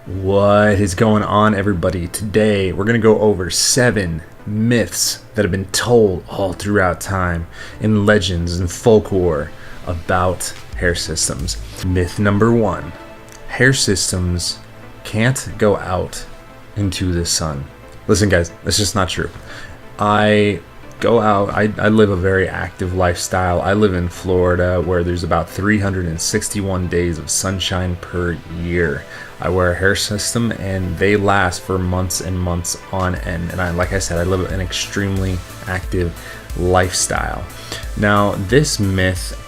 What is going on, everybody? Today we're going to go over 7 myths that have been told all throughout time in legends and folklore about hair systems. Myth number 1: hair systems can't go out into the sun. Listen guys, that's just not true. I go out, I live a very active lifestyle. I live in Florida where there's about 361 days of sunshine per year. I wear a hair system and they last for months and months on end. And like I said, I live an extremely active lifestyle. Now this myth,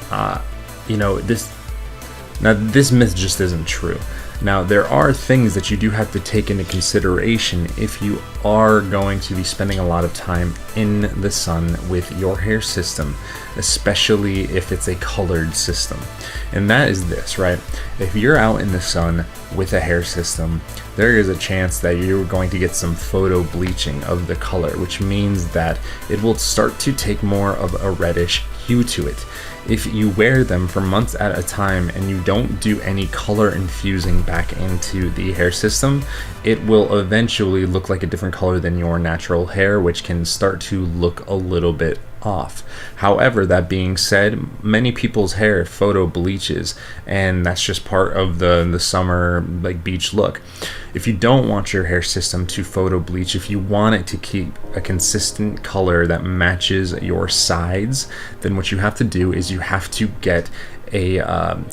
this myth just isn't true. Now, there are things that you do have to take into consideration if you are going to be spending a lot of time in the sun with your hair system, especially if it's a colored system. And that is this, right? If you're out in the sun with a hair system, there is a chance that you're going to get some photo bleaching of the color, which means that it will start to take more of a reddish hue to it. If you wear them for months at a time and you don't do any color infusing back into the hair system, it will eventually look like a different color than your natural hair, which can start to look a little bit off. However, that being said, many people's hair photo bleaches, and that's just part of the summer like beach look. If you don't want your hair system to photo bleach, if you want it to keep a consistent color that matches your sides, then what you have to do is you have to get a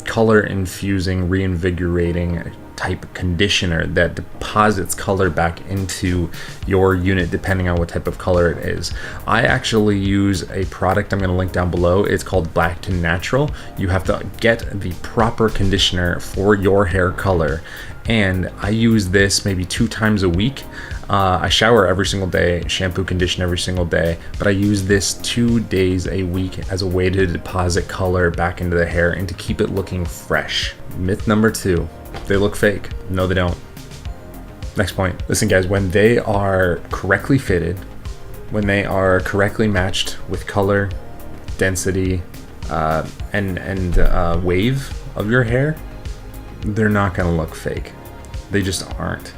color infusing, reinvigorating type conditioner that deposits color back into your unit depending on what type of color it is. I actually use a product I'm going to link down below. It's called Black to Natural. You have to get the proper conditioner for your hair color, and I use this maybe 2 times a week. I shower every single day, shampoo, condition every single day, but I use this 2 days a week as a way to deposit color back into the hair and to keep it looking fresh. Myth number 2: they look fake. No, they don't. Next point. Listen guys, when they are correctly fitted, when they are correctly matched with color, density, and wave of your hair, they're not gonna look fake. They just aren't.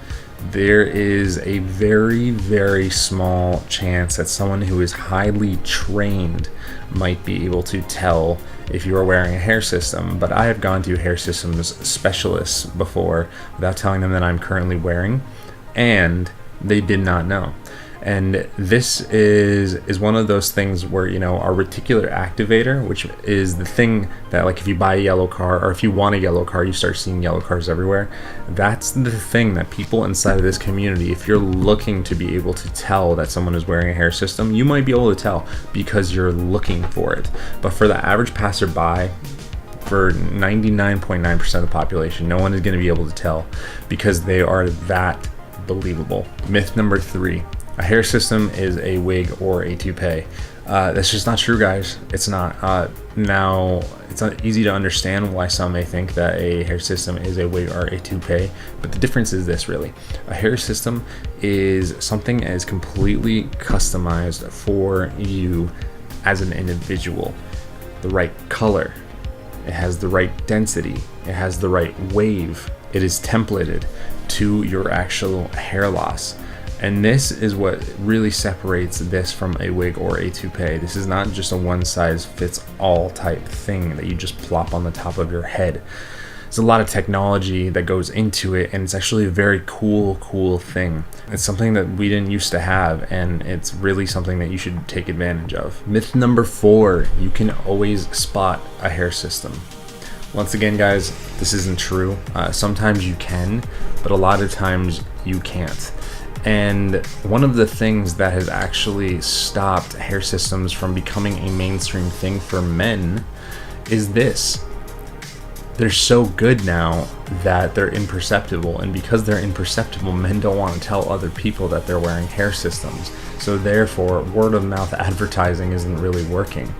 There is a very, very small chance that someone who is highly trained might be able to tell if you are wearing a hair system, but I have gone to hair systems specialists before without telling them that I'm currently wearing, and they did not know. And this is one of those things where, our reticular activator, which is the thing that, like, if you buy a yellow car or if you want a yellow car, you start seeing yellow cars everywhere. That's the thing that people inside of this community, if you're looking to be able to tell that someone is wearing a hair system, you might be able to tell because you're looking for it. But for the average passerby, for 99.9% of the population, no one is going to be able to tell because they are that believable. Myth number 3: a hair system is a wig or a toupee. That's just not true, guys. It's not. Now, it's not easy to understand why some may think that a hair system is a wig or a toupee, but the difference is this, really. A hair system is something that is completely customized for you as an individual. The right color, it has the right density, it has the right wave, it is templated to your actual hair loss. And this is what really separates this from a wig or a toupee. This is not just a one-size-fits-all type thing that you just plop on the top of your head. There's a lot of technology that goes into it, and it's actually a very cool thing. It's something that we didn't used to have, and it's really something that you should take advantage of. Myth number 4: you can always spot a hair system. Once again, guys, this isn't true. Sometimes you can, but a lot of times you can't. And one of the things that has actually stopped hair systems from becoming a mainstream thing for men is this: they're so good now that they're imperceptible, and because they're imperceptible, men don't want to tell other people that they're wearing hair systems. So therefore, word of mouth advertising isn't really working.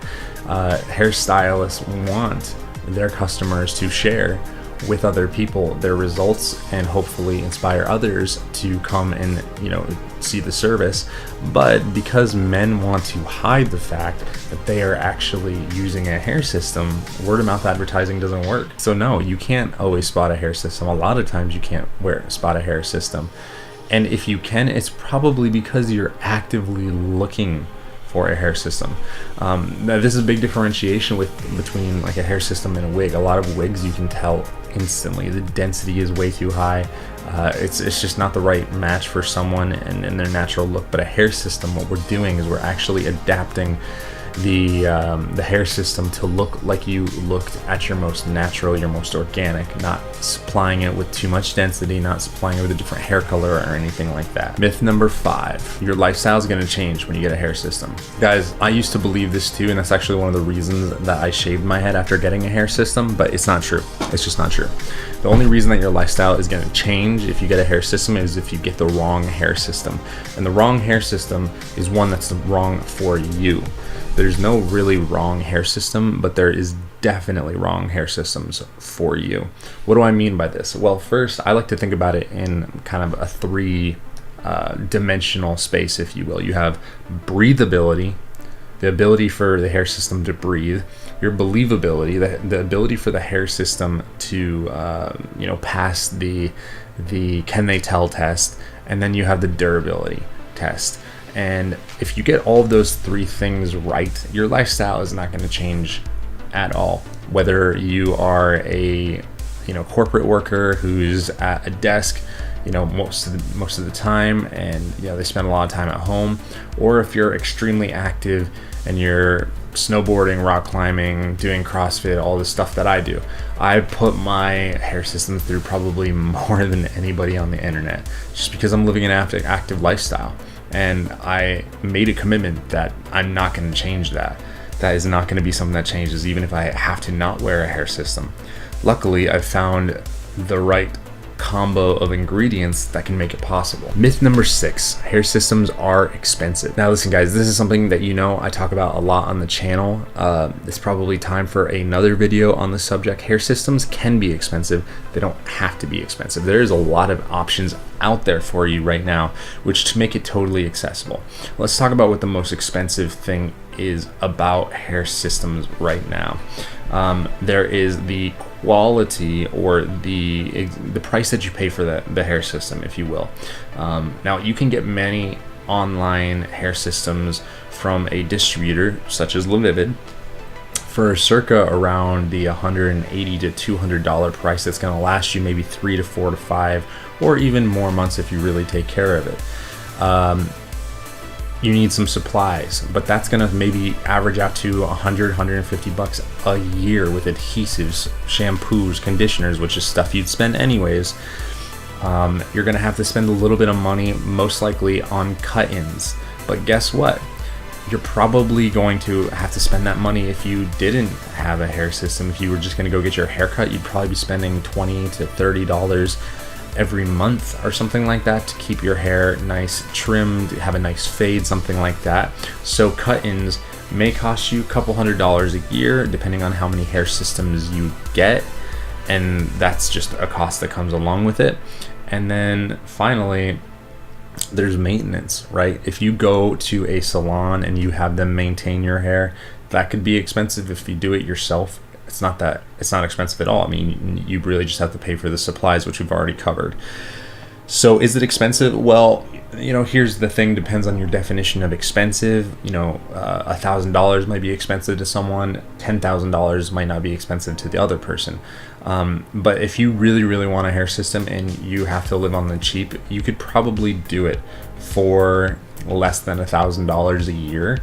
Hairstylists want their customers to share with other people their results and hopefully inspire others to come and, you know, see the service. But because men want to hide the fact that they are actually using a hair system, word of mouth advertising doesn't work. So no, you can't always spot a hair system. A lot of times you can't spot a hair system. And if you can, it's probably because you're actively looking for a hair system. Now this is a big differentiation between like a hair system and a wig. A lot of wigs you can tell instantly. The density is way too high. It's just not the right match for someone and their natural look. But a hair system, what we're doing is we're actually adapting the hair system to look like you looked at your most natural, your most organic, not supplying it with too much density, not supplying it with a different hair color or anything like that. Myth number 5, your lifestyle is going to change when you get a hair system. Guys, I used to believe this too, and that's actually one of the reasons that I shaved my head after getting a hair system, but it's not true. It's just not true. The only reason that your lifestyle is going to change if you get a hair system is if you get the wrong hair system. And the wrong hair system is one that's wrong for you. There's no really wrong hair system, but there is definitely wrong hair systems for you. What do I mean by this? Well, first, I like to think about it in kind of a 3-dimensional space, if you will. You have breathability, the ability for the hair system to breathe, your believability, the ability for the hair system to pass the can they tell test, and then you have the durability test. And if you get all of those 3 things right, your lifestyle is not going to change at all. Whether you are a corporate worker who's at a desk most of the time, and they spend a lot of time at home, or if you're extremely active and you're snowboarding, rock climbing, doing CrossFit, all the stuff that I do. I put my hair system through probably more than anybody on the internet, just because I'm living an active lifestyle. And I made a commitment that I'm not going to change that. That is not going to be something that changes, even if I have to not wear a hair system. Luckily, I've found the right combo of ingredients that can make it possible. Myth number 6, hair systems are expensive. Now listen guys, this is something that I talk about a lot on the channel. It's probably time for another video on the subject. Hair systems can be expensive. They don't have to be expensive. There is a lot of options out there for you right now, which to make it totally accessible. Let's talk about what the most expensive thing is about hair systems right now. There is the quality, or the price that you pay for the hair system, if you will. Now you can get many online hair systems from a distributor such as LaVivid for circa around the $180 to $200 price. That's going to last you maybe 3 to 4 to 5 or even more months if you really take care of it. You need some supplies, but that's gonna maybe average out to $100-150 a year with adhesives, shampoos, conditioners, which is stuff you'd spend anyways. You're gonna have to spend a little bit of money, most likely on cut-ins, but guess what? You're probably going to have to spend that money if you didn't have a hair system. If you were just gonna go get your hair cut, you'd probably be spending $20 to $30 every month or something like that to keep your hair nice trimmed, have a nice fade, something like that. So cut-ins may cost you a couple $100s a year depending on how many hair systems you get, and that's just a cost that comes along with it. And then finally, there's maintenance, right? If you go to a salon and you have them maintain your hair, that could be expensive. If you do it yourself, it's not expensive at all. I mean, you really just have to pay for the supplies, which we've already covered. So is it expensive? Well, here's the thing, depends on your definition of expensive. $1,000 might be expensive to someone, $10,000 might not be expensive to the other person. But if you really, really want a hair system and you have to live on the cheap, you could probably do it for less than $1,000 a year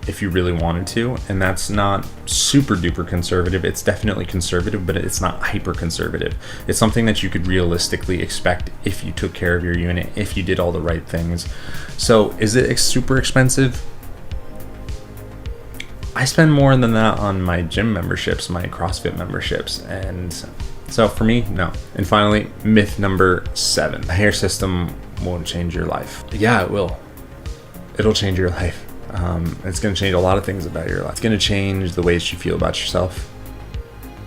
if you really wanted to, and that's not super duper conservative. It's definitely conservative, but it's not hyper conservative. It's something that you could realistically expect if you took care of your unit, if you did all the right things. So is it super expensive? I spend more than that on my gym memberships, my CrossFit memberships, and so for me, no. And finally, myth number 7, a hair system won't change your life. Yeah, it will. It'll change your life. It's going to change a lot of things about your life. It's going to change the ways you feel about yourself.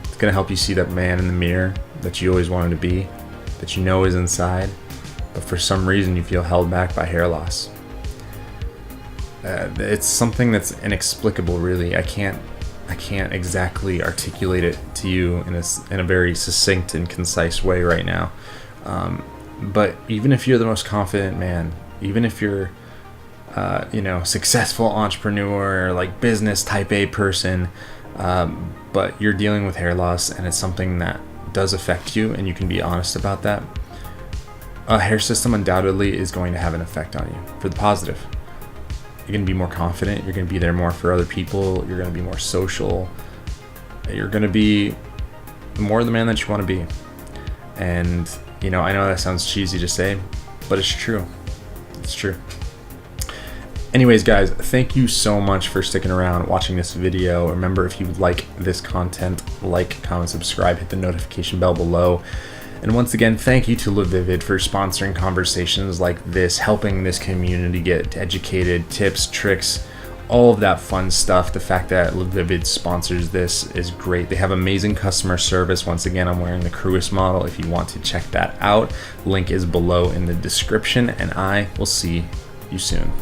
It's going to help you see that man in the mirror that you always wanted to be, that you know is inside, but for some reason you feel held back by hair loss. It's something that's inexplicable, really. I can't exactly articulate it to you in a very succinct and concise way right now. But even if you're the most confident man, even if you're successful entrepreneur, like business type A person, but you're dealing with hair loss and it's something that does affect you, and you can be honest about that, a hair system undoubtedly is going to have an effect on you for the positive. You're going to be more confident. You're going to be there more for other people. You're going to be more social. You're going to be more the man that you want to be. And, I know that sounds cheesy to say, but it's true. It's true. Anyways, guys, thank you so much for sticking around, watching this video. Remember, if you like this content, like, comment, subscribe, hit the notification bell below. And once again, thank you to LaVivid for sponsoring conversations like this, helping this community get educated, tips, tricks, all of that fun stuff. The fact that LaVivid sponsors this is great. They have amazing customer service. Once again, I'm wearing the Crius model if you want to check that out. Link is below in the description, and I will see you soon.